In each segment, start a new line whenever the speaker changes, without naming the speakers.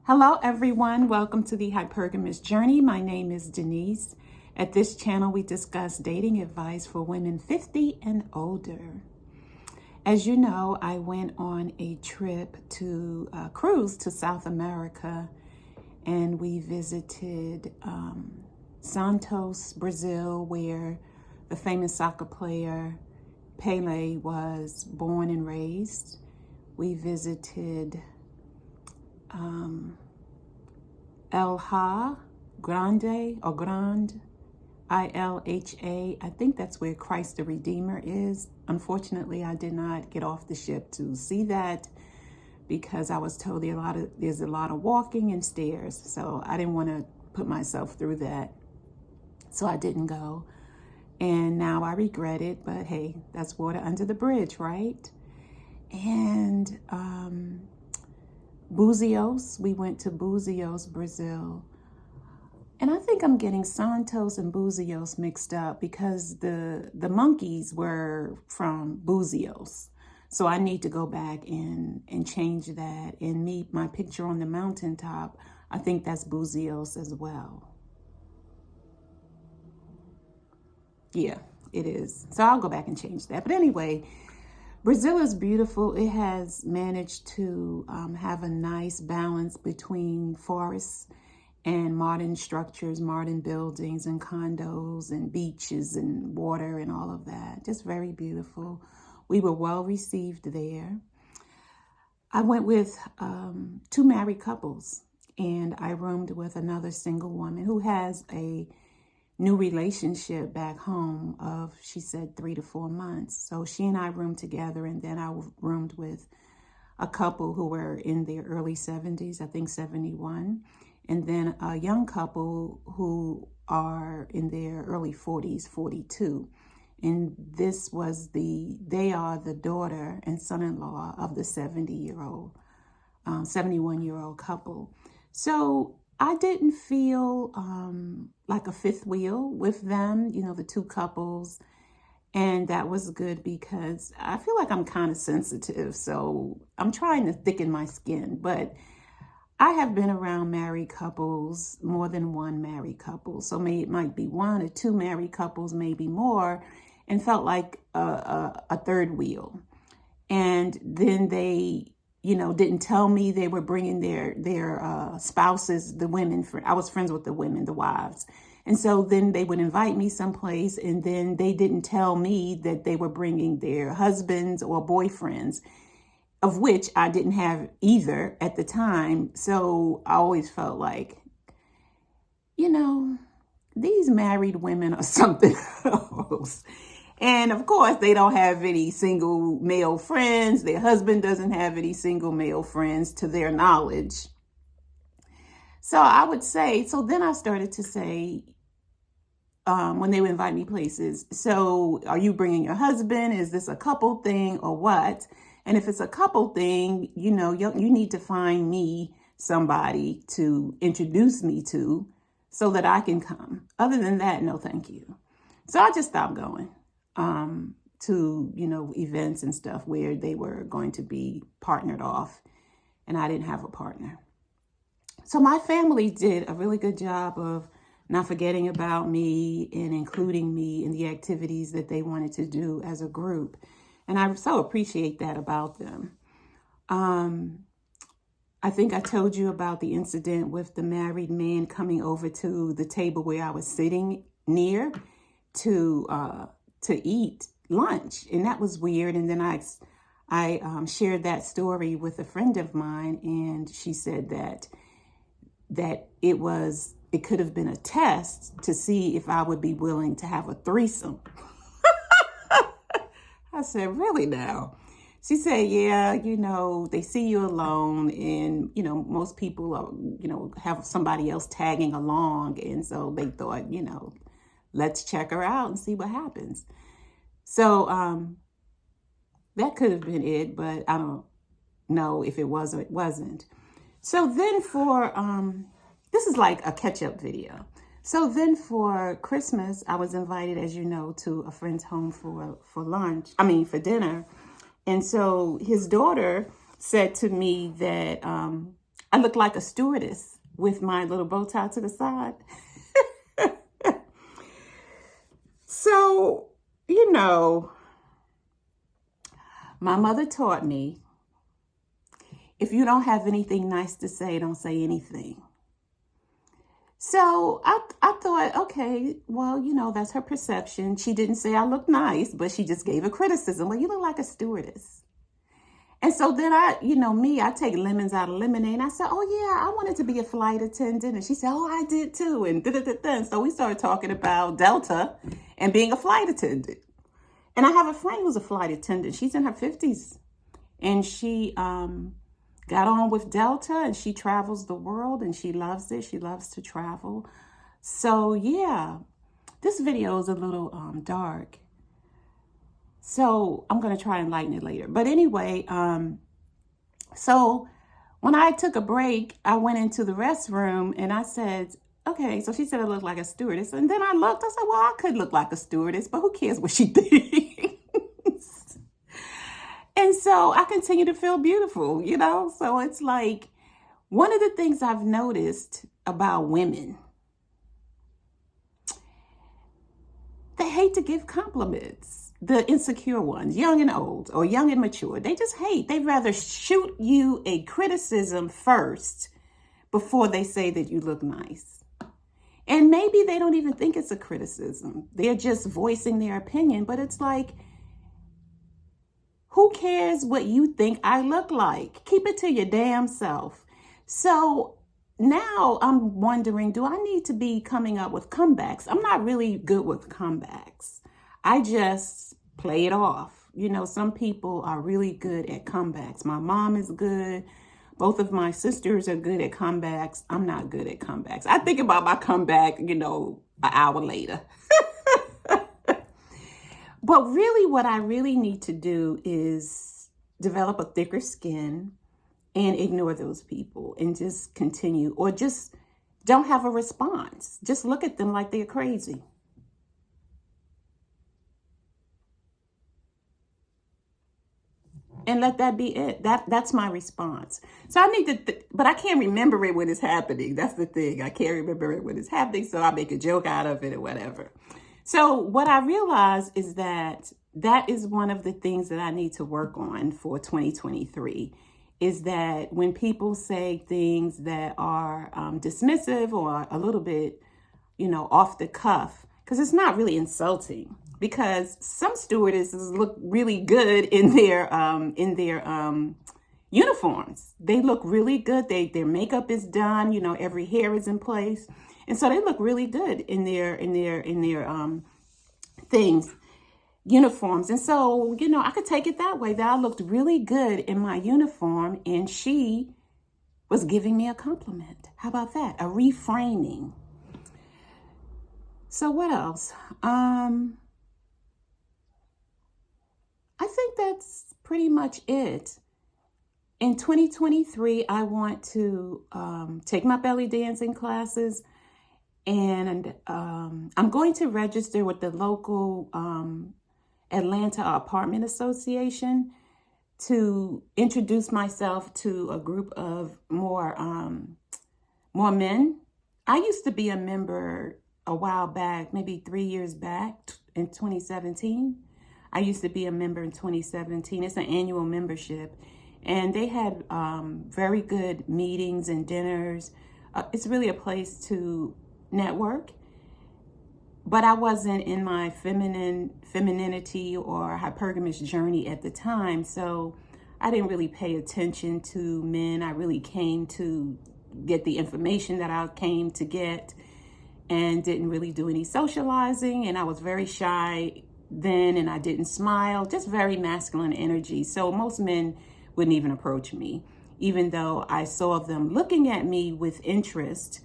Hello everyone, welcome to the Hypergamous Journey. My name is Denise. At this channel we discuss dating advice for women 50 and older. As you know, I went on a trip to cruise to South America, and we visited Santos, Brazil, where the famous soccer player Pele was born and raised. We visited Ilha Grande, or Grande, Ilha. I think that's where Christ the Redeemer is. Unfortunately, I did not get off the ship to see that because I was told there's a lot of walking and stairs. So I didn't want to put myself through that. So I didn't go. And now I regret it, but hey, that's water under the bridge, right? And Buzios, we went to Buzios, Brazil. And I think I'm getting Santos and Buzios mixed up because the monkeys were from Buzios. So I need to go back and change that and meet my picture on the mountaintop. I think that's Buzios as well. Yeah, it is. So I'll go back and change that. But anyway, Brazil is beautiful. It has managed to have a nice balance between forests and modern structures, modern buildings and condos and beaches and water and all of that. Just very beautiful. We were well received there. I went with two married couples, and I roomed with another single woman who has a new relationship back home of, she said, 3 to 4 months. So she and I roomed together, and then I roomed with a couple who were in their early 70s, I think 71, and then a young couple who are in their early 40s, 42. And they are the daughter and son-in-law of the 71-year-old couple. So I didn't feel like a fifth wheel with them, the two couples. And that was good because I feel like I'm kind of sensitive. So I'm trying to thicken my skin. But I have been around married couples, more than one married couple. So it might be one or two married couples, maybe more, and felt like a third wheel. And then they didn't tell me they were bringing their spouses, the women. I was friends with the women, the wives. And so then they would invite me someplace, and then they didn't tell me that they were bringing their husbands or boyfriends, of which I didn't have either at the time. So I always felt like, these married women are something else. And of course, they don't have any single male friends. Their husband doesn't have any single male friends to their knowledge. So I would say, so then I started to say, when they would invite me places, so are you bringing your husband? Is this a couple thing or what? And if it's a couple thing, you need to find me somebody to introduce me to so that I can come. Other than that, no, thank you. So I just stopped going to, events and stuff where they were going to be partnered off, and I didn't have a partner. So my family did a really good job of not forgetting about me and including me in the activities that they wanted to do as a group. And I so appreciate that about them. I think I told you about the incident with the married man coming over to the table where I was sitting near to eat lunch, and that was weird. And then I shared that story with a friend of mine, and she said that it could have been a test to see if I would be willing to have a threesome. I said, really now? She said, yeah, they see you alone, and most people are, have somebody else tagging along, and so they thought, let's check her out and see what happens. So that could have been it, but I don't know if it was or it wasn't. So then this is like a catch-up video. So then for Christmas, I was invited, as you know, to a friend's home for dinner. And so his daughter said to me that I look like a stewardess with my little bow tie to the side. So, you know, my mother taught me, if you don't have anything nice to say, don't say anything. So I thought, okay, well, you know, that's her perception. She didn't say I look nice, but she just gave a criticism. Well, you look like a stewardess. And so then I take lemons out of lemonade. And I said, oh, yeah, I wanted to be a flight attendant. And she said, oh, I did too. And da-da-da-da. And so we started talking about Delta and being a flight attendant. And I have a friend who's a flight attendant. She's in her 50s. And she got on with Delta, and she travels the world, and she loves it. She loves to travel. So, yeah, this video is a little dark. So I'm going to try and lighten it later. But anyway, so when I took a break, I went into the restroom and I said, okay, so she said I look like a stewardess. And then I looked, I said, well, I could look like a stewardess, but who cares what she thinks? And so I continue to feel beautiful, you know? So it's like, one of the things I've noticed about women, they hate to give compliments. The insecure ones, young and old, or young and mature, they just hate. They'd rather shoot you a criticism first before they say that you look nice. And maybe they don't even think it's a criticism. They're just voicing their opinion. But it's like, who cares what you think I look like? Keep it to your damn self. So now I'm wondering, do I need to be coming up with comebacks? I'm not really good with comebacks. I just play it off. You know, some people are really good at comebacks. My mom is good. Both of my sisters are good at comebacks. I'm not good at comebacks. I think about my comeback, you know, an hour later. But really what I really need to do is develop a thicker skin and ignore those people and just continue, or just don't have a response. Just look at them like they're crazy. And let that be it. That's my response. So I need to, but I can't remember it when it's happening. That's the thing. I can't remember it when it's happening. So I make a joke out of it or whatever. So what I realize is that is one of the things that I need to work on for 2023, is that when people say things that are dismissive or a little bit, you know, off the cuff, because it's not really insulting. Because some stewardesses look really good in their uniforms. They look really good. Their makeup is done. You know, every hair is in place, and so they look really good in their things, uniforms. And so, you know, I could take it that way, that I looked really good in my uniform, and she was giving me a compliment. How about that? A reframing. So what else? I think that's pretty much it. In 2023, I want to take my belly dancing classes, and I'm going to register with the local Atlanta Apartment Association to introduce myself to a group of more men. I used to be a member a while back, maybe 3 years back in 2017. I used to be a member in 2017. It's an annual membership. And they had very good meetings and dinners. It's really a place to network. But I wasn't in my femininity or hypergamous journey at the time. So I didn't really pay attention to men. I really came to get the information that I came to get, and didn't really do any socializing. And I was very shy then, and I didn't smile, just very masculine energy. So most men wouldn't even approach me, even though I saw them looking at me with interest.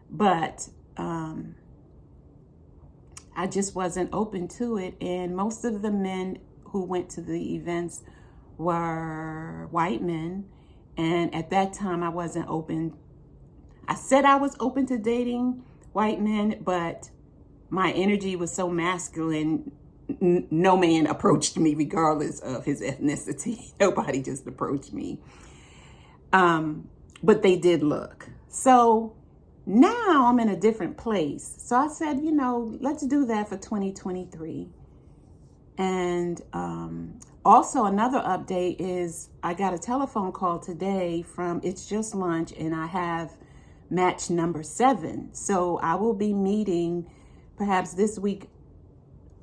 But I just wasn't open to it. And most of the men who went to the events were white men. And at that time, I wasn't open. I said I was open to dating white men, but my energy was so masculine, no man approached me regardless of his ethnicity. Nobody just approached me. but they did look. So now I'm in a different place. So I said, you know, let's do that for 2023. And also another update is I got a telephone call today from It's Just Lunch, and I have match number 7. So I will be meeting perhaps this week.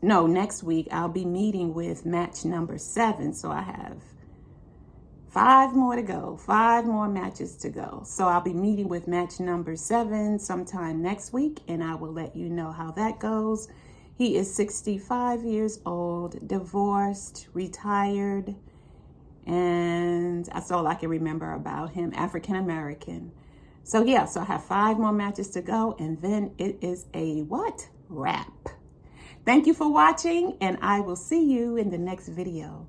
No, next week I'll be meeting with match number 7. So I have 5 more to go, 5 more matches to go. So I'll be meeting with match number 7 sometime next week, and I will let you know how that goes. He is 65 years old, divorced, retired, and that's all I can remember about him, African American. So yeah, so I have 5 more matches to go, and then it is a what? Wrap. Thank you for watching, and I will see you in the next video.